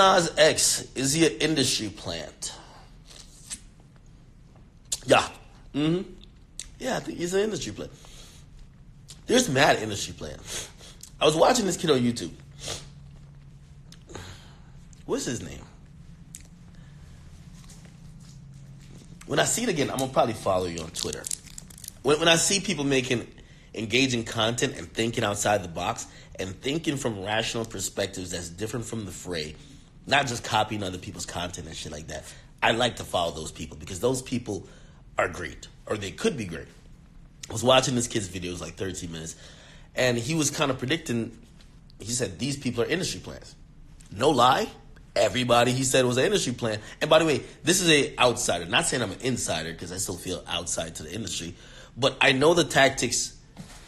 Nas X, is he an industry plant? Yeah. Yeah, I think he's an industry plant. There's mad industry plants. I was watching this kid on YouTube. What's his name? When I see it again, I'm going to probably follow you on Twitter. When I see people making engaging content and thinking outside the box and thinking from rational perspectives that's different from the fray, not just copying other people's content and shit like that, I like to follow those people because those people are great, or they could be great. I was watching this kid's video, it was like 13 minutes, and he was kind of predicting, he said, these people are industry plants. No lie, everybody he said was an industry plant. And by the way, this is a outsider, not saying I'm an insider because I still feel outside to the industry, but I know the tactics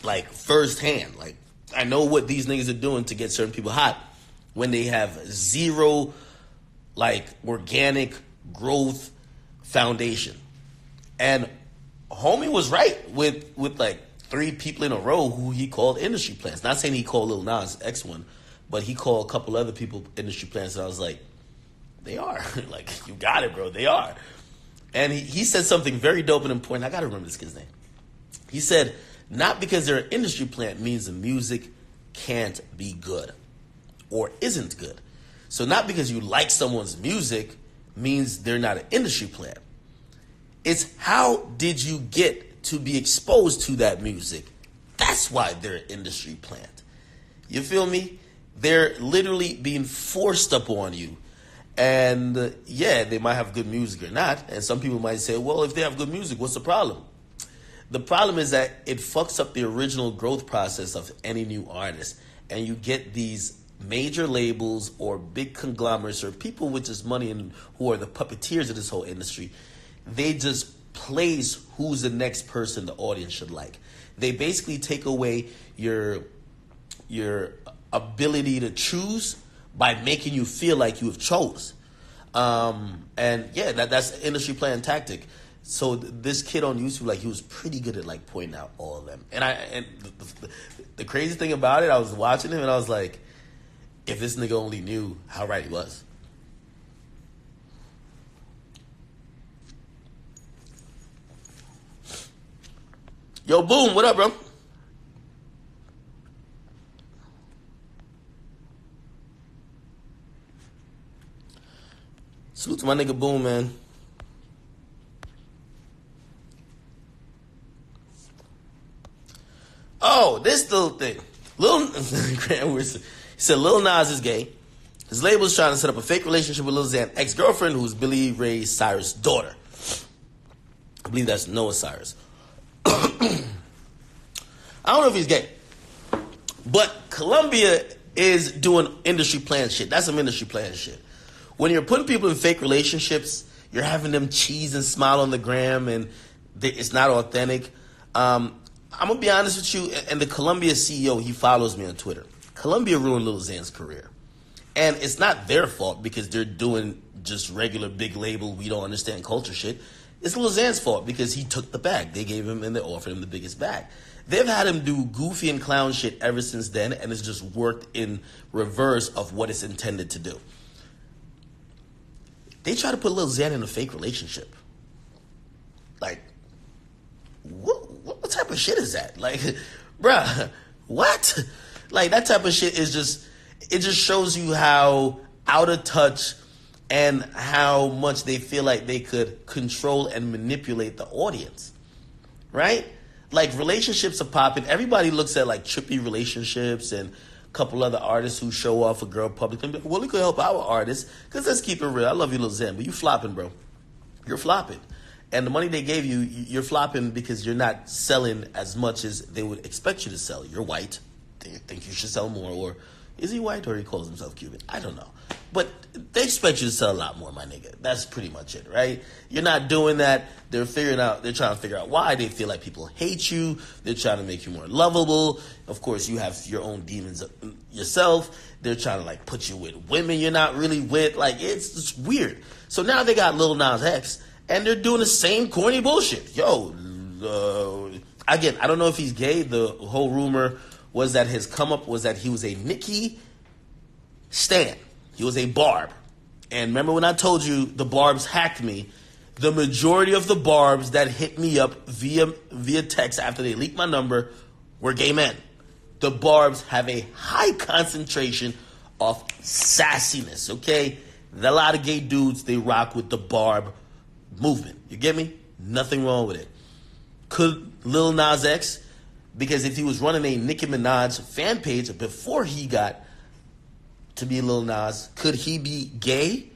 like firsthand. Like I know what these niggas are doing to get certain people hot when they have zero like organic growth foundation. And homie was right with like 3 people in a row who he called industry plants. Not saying he called Lil Nas X one, but he called a couple other people industry plants, and I was like, they are. Like, you got it, bro. They are. And he said something very dope and important. I got to remember this kid's name. He said, not because they're an industry plant means the music can't be good or isn't good. So not because you like someone's music means they're not an industry plant. It's how did you get to be exposed to that music? That's why they're an industry plant. You feel me? They're literally being forced upon you. And yeah, they might have good music or not. And some people might say, well, if they have good music, what's the problem? The problem is that it fucks up the original growth process of any new artist. And you get these major labels or big conglomerates or people with just money and who are the puppeteers of this whole industry. They just place who's the next person the audience should like. They basically take away your ability to choose by making you feel like you have chose. And yeah, that's an industry playing tactic. So this kid on YouTube, like, he was pretty good at like pointing out all of them. And the crazy thing about it, I was watching him and I was like, if this nigga only knew how right he was. Yo, Boom, what up, bro? Salute to my nigga Boom, man. Oh, this little thing. He said Lil Nas is gay. His label is trying to set up a fake relationship with Lil Xan's ex-girlfriend, who's Billy Ray Cyrus' daughter. I believe that's Noah Cyrus. I don't know if he's gay. But Colombia is doing industry plan shit. That's some industry plan shit. When you're putting people in fake relationships, you're having them cheese and smile on the gram, and it's not authentic. I'm going to be honest with you, and the Colombia CEO, he follows me on Twitter. Colombia ruined Lil Xan's career. And it's not their fault because they're doing just regular big label, we don't understand culture shit. It's Lil Xan's fault because he took the bag. They gave him and they offered him the biggest bag. They've had him do goofy and clown shit ever since then, and it's just worked in reverse of what it's intended to do. They try to put Lil Xan in a fake relationship. Like, what type of shit is that? Like, bruh, what? Like, that type of shit is just, it just shows you how out of touch and how much they feel like they could control and manipulate the audience, right? Like, relationships are popping. Everybody looks at, like, trippy relationships and a couple other artists who show off a girl publicly and be like, well, it could help our artists, because let's keep it real. I love you, Lil Xan, but you flopping, bro. You're flopping. And the money they gave you, you're flopping because you're not selling as much as they would expect you to sell. You're white. They think you should sell more. Or is he white or he calls himself Cuban? I don't know. But they expect you to sell a lot more, my nigga. That's pretty much it, right? You're not doing that. They're trying to figure out why. They feel like people hate you. They're trying to make you more lovable. Of course, you have your own demons yourself. They're trying to, like, put you with women you're not really with. Like, it's just weird. So now they got Lil Nas X, and they're doing the same corny bullshit. Yo, again, I don't know if he's gay. The whole rumor was that his come up was that he was a Nicki stan. He was a Barb. And remember when I told you the Barbs hacked me? The majority of the Barbs that hit me up via text after they leaked my number were gay men. The Barbs have a high concentration of sassiness, okay? A lot of gay dudes, they rock with the Barb movement. You get me? Nothing wrong with it. Could Lil Nas X, because if he was running a Nicki Minaj fan page before he got to be Lil Nas, could he be gay?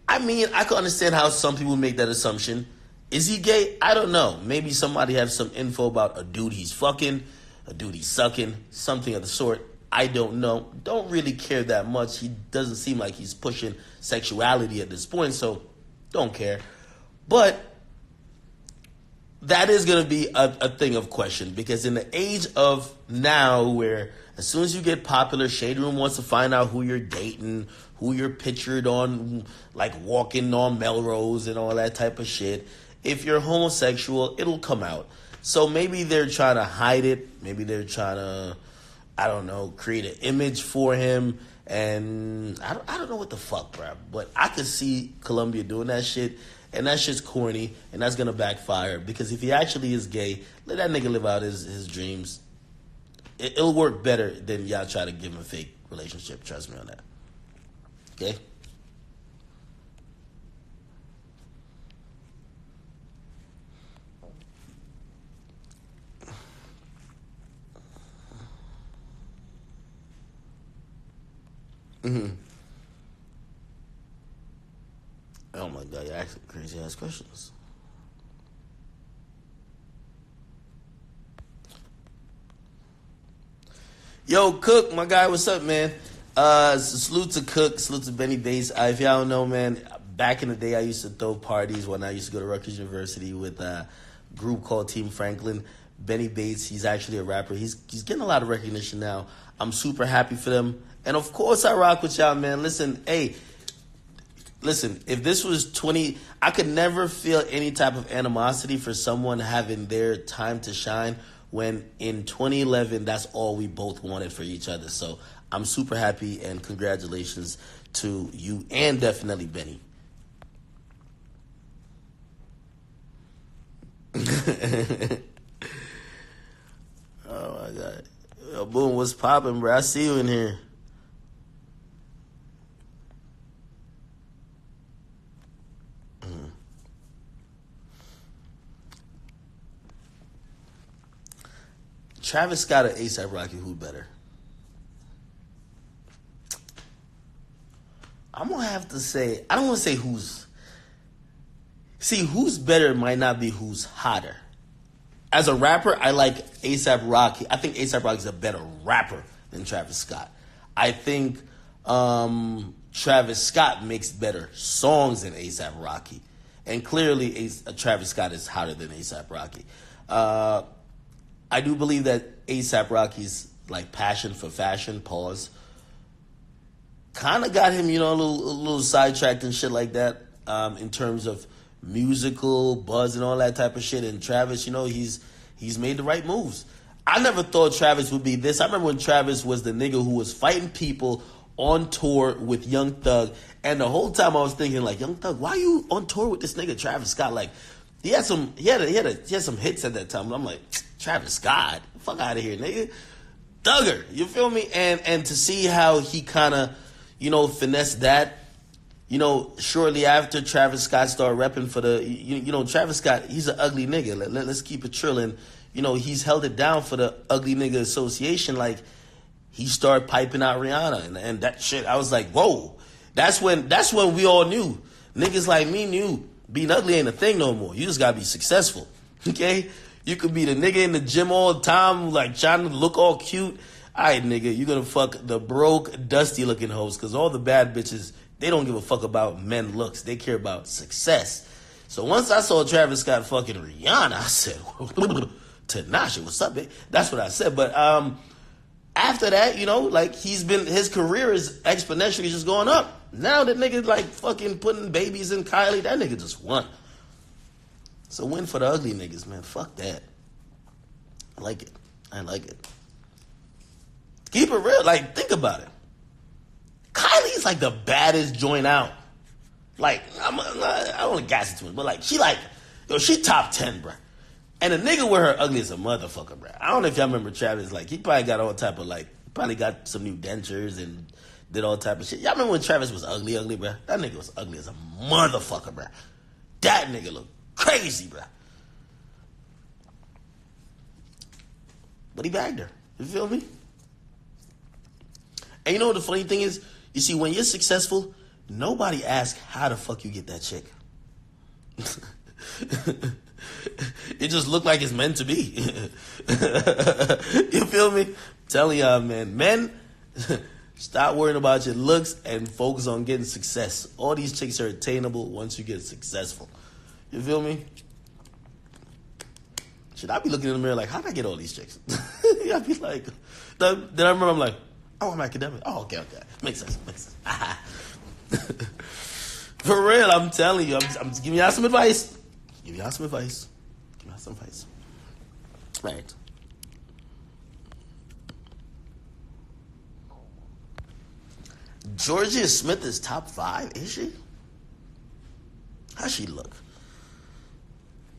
I mean, I can understand how some people make that assumption. Is he gay? I don't know. Maybe somebody has some info about a dude he's fucking, a dude he's sucking, something of the sort. I don't know. Don't really care that much. He doesn't seem like he's pushing sexuality at this point, so don't care. But that is going to be a thing of question, because in the age of now where as soon as you get popular, Shade Room wants to find out who you're dating, who you're pictured on, like walking on Melrose and all that type of shit. If you're homosexual, it'll come out. So maybe they're trying to hide it. Maybe they're trying to, I don't know, create an image for him. And I don't know what the fuck, bro. But I could see Columbia doing that shit. And that shit's corny. And that's going to backfire. Because if he actually is gay, let that nigga live out his dreams. It'll work better than y'all try to give him a fake relationship. Trust me on that. Okay? Mm-hmm. Oh my God, you're asking crazy ass questions. Yo, Cook, my guy, what's up, man? Salute to Cook, salute to Benny Bates. If y'all don't know, man, back in the day, I used to throw parties when I used to go to Rutgers University with a group called Team Franklin. Benny Bates, he's actually a rapper. He's getting a lot of recognition now. I'm super happy for them. And of course, I rock with y'all, man. Listen, if this was 20, I could never feel any type of animosity for someone having their time to shine when in 2011, that's all we both wanted for each other. So I'm super happy, and congratulations to you and definitely Benny. Oh my God. Yo, Boom, what's poppin', bro? I see you in here. Travis Scott or A$AP Rocky, who better? I'm gonna have to say, I don't want to say who's. See, who's better might not be who's hotter. As a rapper, I like A$AP Rocky. I think A$AP Rocky's a better rapper than Travis Scott. I think Travis Scott makes better songs than A$AP Rocky. And clearly, Travis Scott is hotter than A$AP Rocky. I do believe that A$AP Rocky's like passion for fashion, pause, kind of got him, a little sidetracked and shit like that, in terms of musical buzz and all that type of shit. And Travis, he's made the right moves. I never thought Travis would be this. I remember when Travis was the nigga who was fighting people on tour with Young Thug, and the whole time I was thinking, like, Young Thug, why are you on tour with this nigga Travis Scott? Like, he had some hits at that time. And I'm like, Travis Scott, fuck out of here, nigga. Thugger, you feel me? And to see how he kind of, finessed that, shortly after Travis Scott started repping for the, Travis Scott, he's an ugly nigga. Let's keep it trilling. He's held it down for the Ugly Nigga Association. Like, he started piping out Rihanna, and that shit, I was like, whoa. That's when we all knew. Niggas like me knew being ugly ain't a thing no more. You just gotta be successful, okay? You could be the nigga in the gym all the time, like trying to look all cute. All right, nigga, you're gonna fuck the broke, dusty-looking hoes, because all the bad bitches, they don't give a fuck about men looks. They care about success. So once I saw Travis Scott fucking Rihanna, I said, Tinashe, what's up, babe? That's what I said. But after that, like, his career is exponentially just going up. Now that nigga like fucking putting babies in Kylie, that nigga just won. It's a win for the ugly niggas, man. Fuck that. I like it. Keep it real. Like, think about it. Kylie's like the baddest joint out. Like, I don't want to gas it too much, but like, she top 10, bro. And a nigga with her ugly as a motherfucker, bro. I don't know if y'all remember Travis. Like, he probably got all type of like, probably got some new dentures and did all type of shit. Y'all remember when Travis was ugly, bro? That nigga was ugly as a motherfucker, bro. That nigga looked crazy, bro. But he bagged her. You feel me? And you know what the funny thing is? You see, when you're successful, nobody asks how the fuck you get that chick. It just looked like it's meant to be. You feel me? I'm telling y'all, man. Men, stop worrying about your looks and focus on getting success. All these chicks are attainable once you get successful. You feel me? Should I be looking in the mirror like, how'd I get all these chicks? I'd be like, then I remember I'm like, oh, I'm academic. Oh, okay. Makes sense. For real, I'm telling you. I'm giving y'all some advice. Right. Georgia Smith is top 5, is she? How's she look?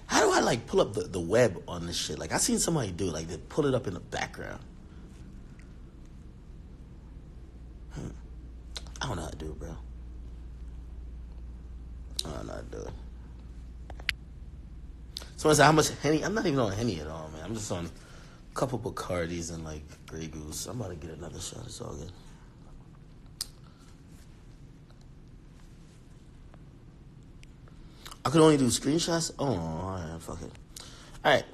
How do I like pull up the web on this shit? Like I seen somebody do it, like they pull it up in the background. I don't know how to do it, bro. I don't know how to do it. Someone said, how much Henny? I'm not even on Henny at all, man. I'm just on a couple Bacardis and like Grey Goose. I'm about to get another shot. It's all good. I could only do screenshots? Oh, all right, fuck it. All right.